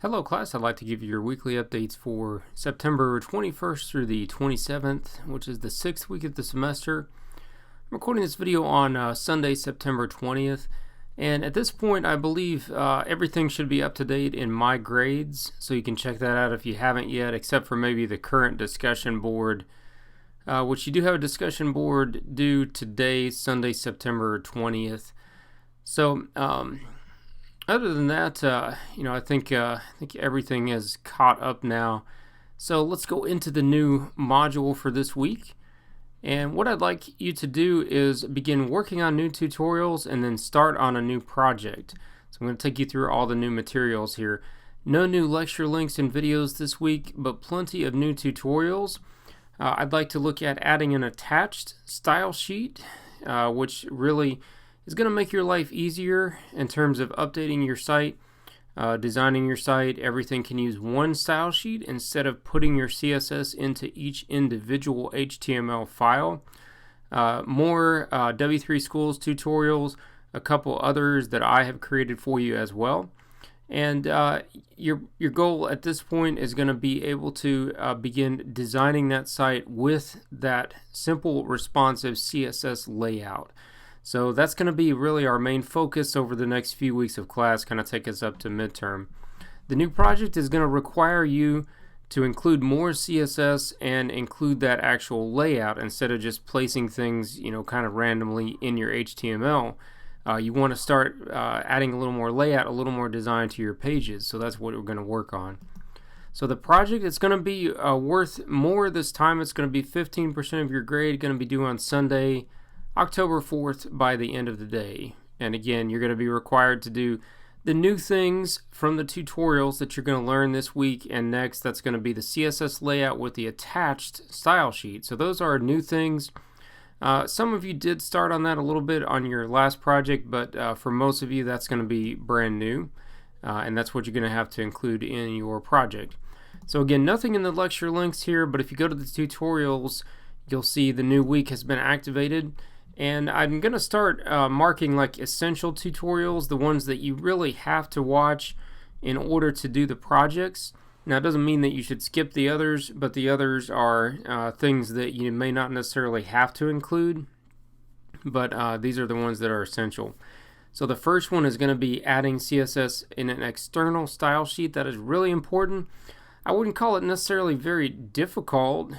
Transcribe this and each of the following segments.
Hello class, I'd like to give you your weekly updates for September 21st through the 27th, which is the 6th week of the semester. I'm recording this video on Sunday, September 20th, and at this point I believe everything should be up to date in my grades, so you can check that out if you haven't yet, except for maybe the current discussion board, which you do have a discussion board due today, Sunday, September 20th. So, other than that, I think everything is caught up now. So let's go into the new module for this week. And what I'd like you to do is begin working on new tutorials and then start on a new project. So I'm going to take you through all the new materials here. No new lecture links and videos this week, but plenty of new tutorials. I'd like to look at adding an attached style sheet, which really is going to make your life easier in terms of updating your site, designing your site. Everything can use one style sheet instead of putting your CSS into each individual HTML file. More W3 Schools tutorials, a couple others that I have created for you as well. And your goal at this point is going to be able to begin designing that site with that simple responsive CSS layout. So that's going to be really our main focus over the next few weeks of class, kind of take us up to midterm. The new project is going to require you to include more CSS and include that actual layout instead of just placing things, kind of randomly in your HTML. You want to start adding a little more layout, a little more design to your pages. So that's what we're going to work on. So the project is going to be worth more this time. It's going to be 15% of your grade, going to be due on Sunday, October 4th by the end of the day. And again, you're going to be required to do the new things from the tutorials that you're going to learn this week and next. That's going to be the CSS layout with the attached style sheet. So those are new things. Some of you did start on that a little bit on your last project, but for most of you that's going to be brand new. And that's what you're going to have to include in your project. So again, nothing in the lecture links here, but if you go to the tutorials, you'll see the new week has been activated. And I'm going to start marking like essential tutorials, the ones that you really have to watch in order to do the projects. Now, it doesn't mean that you should skip the others, but the others are things that you may not necessarily have to include, but these are the ones that are essential. So the first one is going to be adding CSS in an external style sheet. That is really important. I wouldn't call it necessarily very difficult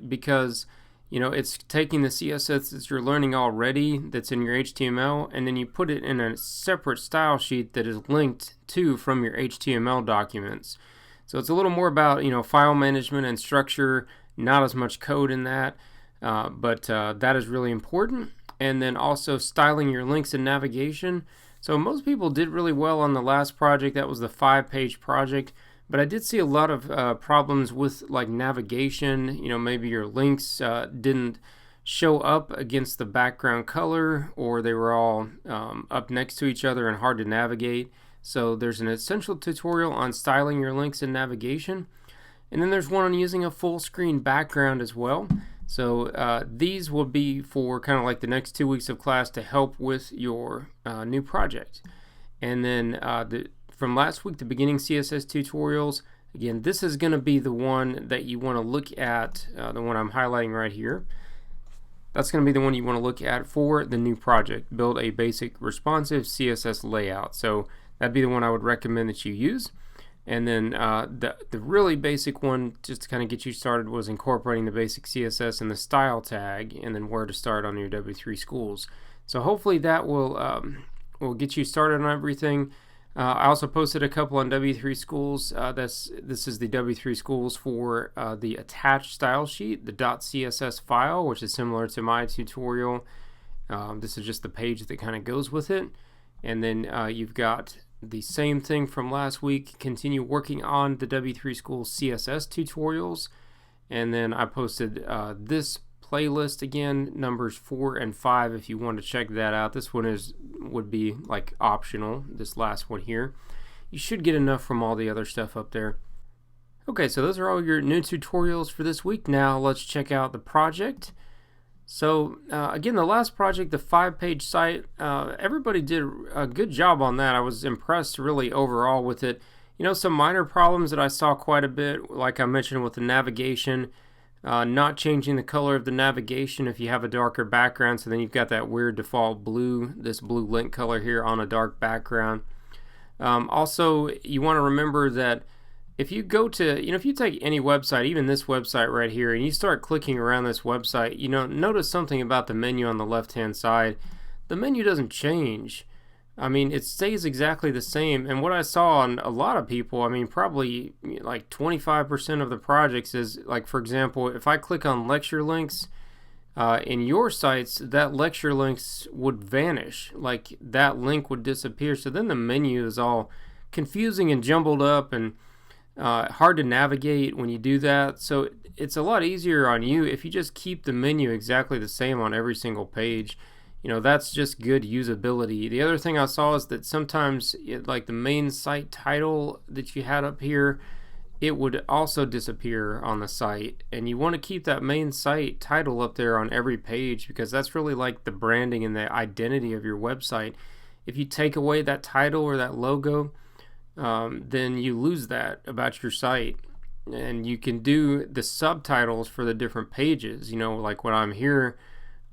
because it's taking the CSS that you're learning already that's in your HTML, and then you put it in a separate style sheet that is linked to from your HTML documents. So it's a little more about, file management and structure, not as much code in that, but that is really important. And then also styling your links and navigation. So most people did really well on the last project. That was the 5-page project. But I did see a lot of problems with like navigation. Maybe your links didn't show up against the background color, or they were all up next to each other and hard to navigate. So there's an essential tutorial on styling your links and navigation. And then there's one on using a full screen background as well. So these will be for kind of like the next 2 weeks of class to help with your new project. And then from last week, the beginning CSS tutorials, again, this is going to be the one that you want to look at, the one I'm highlighting right here. That's going to be the one you want to look at for the new project, build a basic responsive CSS layout. So that'd be the one I would recommend that you use. And then the really basic one, just to kind of get you started, was incorporating the basic CSS and the style tag, and then where to start on your W3 Schools. So hopefully that will get you started on everything. I also posted a couple on W3 Schools. This is the W3 Schools for the attached style sheet, the .css file, which is similar to my tutorial. This is just the page that kind of goes with it. And then you've got the same thing from last week. Continue working on the W3 Schools CSS tutorials. And then I posted this playlist again, numbers 4 and 5, if you want to check that out. This one would be like optional, this last one here. You should get enough from all the other stuff up there. Okay, so those are all your new tutorials for this week. Now let's check out the project. So again, the last project, the 5-page site, everybody did a good job on that. I was impressed really overall with it. Some minor problems that I saw quite a bit, like I mentioned with the navigation, not changing the color of the navigation if you have a darker background, so then you've got that weird default blue, this blue link color here on a dark background. Also, you want to remember that if you go to, if you take any website, even this website right here, and you start clicking around this website, notice something about the menu on the left-hand side. The menu doesn't change. I mean, it stays exactly the same. And what I saw on a lot of people, I mean, probably like 25% of the projects is, like, for example, if I click on lecture links, in your sites, that lecture links would vanish. Like, that link would disappear. So then the menu is all confusing and jumbled up and hard to navigate when you do that. So it's a lot easier on you if you just keep the menu exactly the same on every single page. That's just good usability. The other thing I saw is that sometimes, like the main site title that you had up here, it would also disappear on the site, and you want to keep that main site title up there on every page, because that's really like the branding and the identity of your website. If you take away that title or that logo, then you lose that about your site. And you can do the subtitles for the different pages. Like when I'm here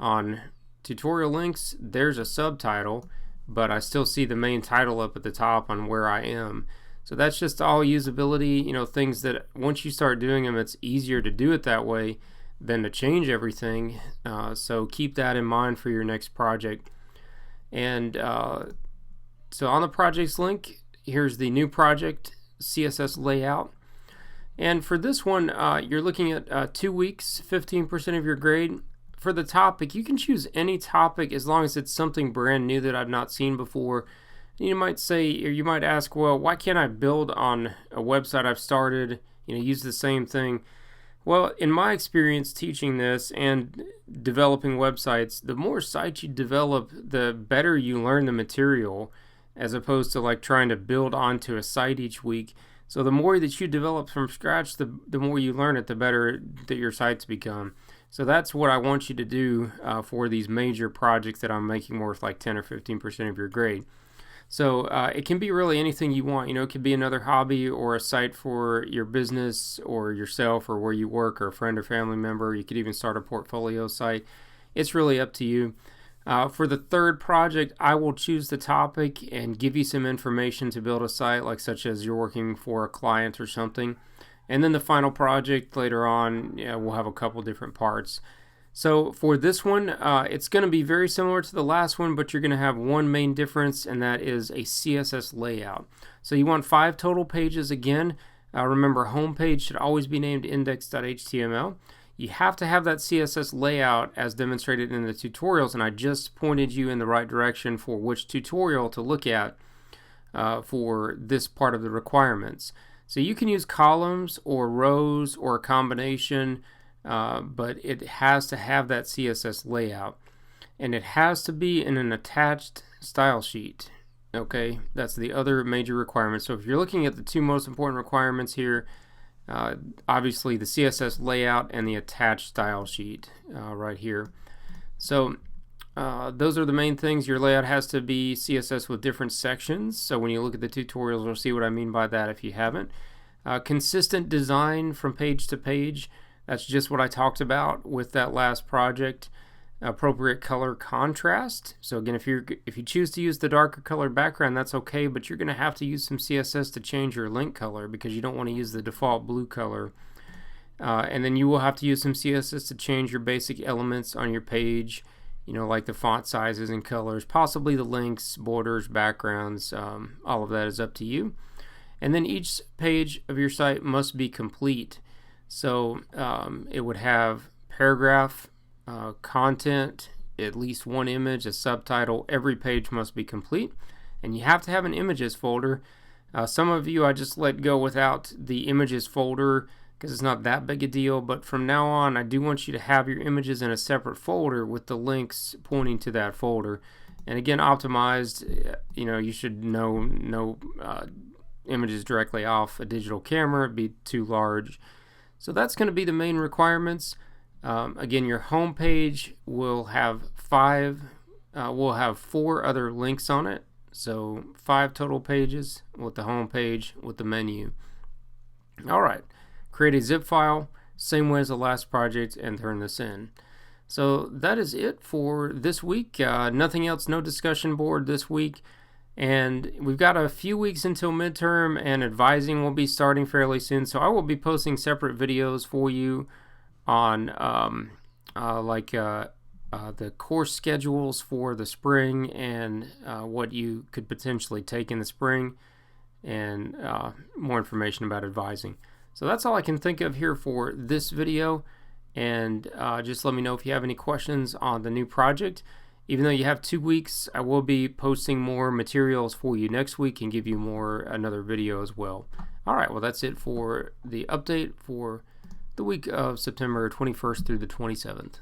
on tutorial links, there's a subtitle, but I still see the main title up at the top on where I am. So that's just all usability, things that once you start doing them, it's easier to do it that way than to change everything. So keep that in mind for your next project. And so on the projects link, here's the new project CSS layout. And for this one, you're looking at 2 weeks, 15% of your grade. For the topic, you can choose any topic as long as it's something brand new that I've not seen before. You might say, or you might ask, well, why can't I build on a website I've started, use the same thing? Well, in my experience teaching this and developing websites, the more sites you develop, the better you learn the material, as opposed to like trying to build onto a site each week. So the more that you develop from scratch, the more you learn it, the better that your sites become. So that's what I want you to do for these major projects that I'm making worth like 10 or 15% of your grade. So it can be really anything you want. It could be another hobby or a site for your business or yourself or where you work or a friend or family member. You could even start a portfolio site. It's really up to you. For the third project, I will choose the topic and give you some information to build a site, like such as you're working for a client or something. And then the final project later on, we'll have a couple different parts. So for this one, it's going to be very similar to the last one, but you're going to have one main difference, and that is a CSS layout. So you want 5 total pages again. Remember, homepage should always be named index.html. You have to have that CSS layout as demonstrated in the tutorials, and I just pointed you in the right direction for which tutorial to look at for this part of the requirements. So you can use columns or rows or a combination, but it has to have that CSS layout, and it has to be in an attached style sheet. Okay, that's the other major requirement. So if you're looking at the 2 most important requirements here, obviously the CSS layout and the attached style sheet right here. So those are the main things. Your layout has to be CSS with different sections. So when you look at the tutorials, you'll see what I mean by that if you haven't. Consistent design from page to page. That's just what I talked about with that last project. Appropriate color contrast. So again, if you choose to use the darker color background, that's okay, but you're going to have to use some CSS to change your link color because you don't want to use the default blue color. And then you will have to use some CSS to change your basic elements on your page, like the font sizes and colors, possibly the links, borders, backgrounds. All of that is up to you. And then each page of your site must be complete. So it would have paragraph, content, at least one image, a subtitle. Every page must be complete, and you have to have an images folder. Some of you I just let go without the images folder because it's not that big a deal, but from now on I do want you to have your images in a separate folder with the links pointing to that folder. And again, optimized, you should know no images directly off a digital camera. It'd be too large. So that's going to be the main requirements. Again, your home page will have 4 other links on it. So 5 total pages with the home page with the menu. Alright, create a zip file, same way as the last project, and turn this in. So that is it for this week. Nothing else, no discussion board this week. And we've got a few weeks until midterm, and advising will be starting fairly soon. So I will be posting separate videos for you on the course schedules for the spring and what you could potentially take in the spring, and more information about advising. So that's all I can think of here for this video, and just let me know if you have any questions on the new project. Even though you have 2 weeks, I will be posting more materials for you next week and give you another video as well. Alright, well that's it for the update for the week of September 21st through the 27th.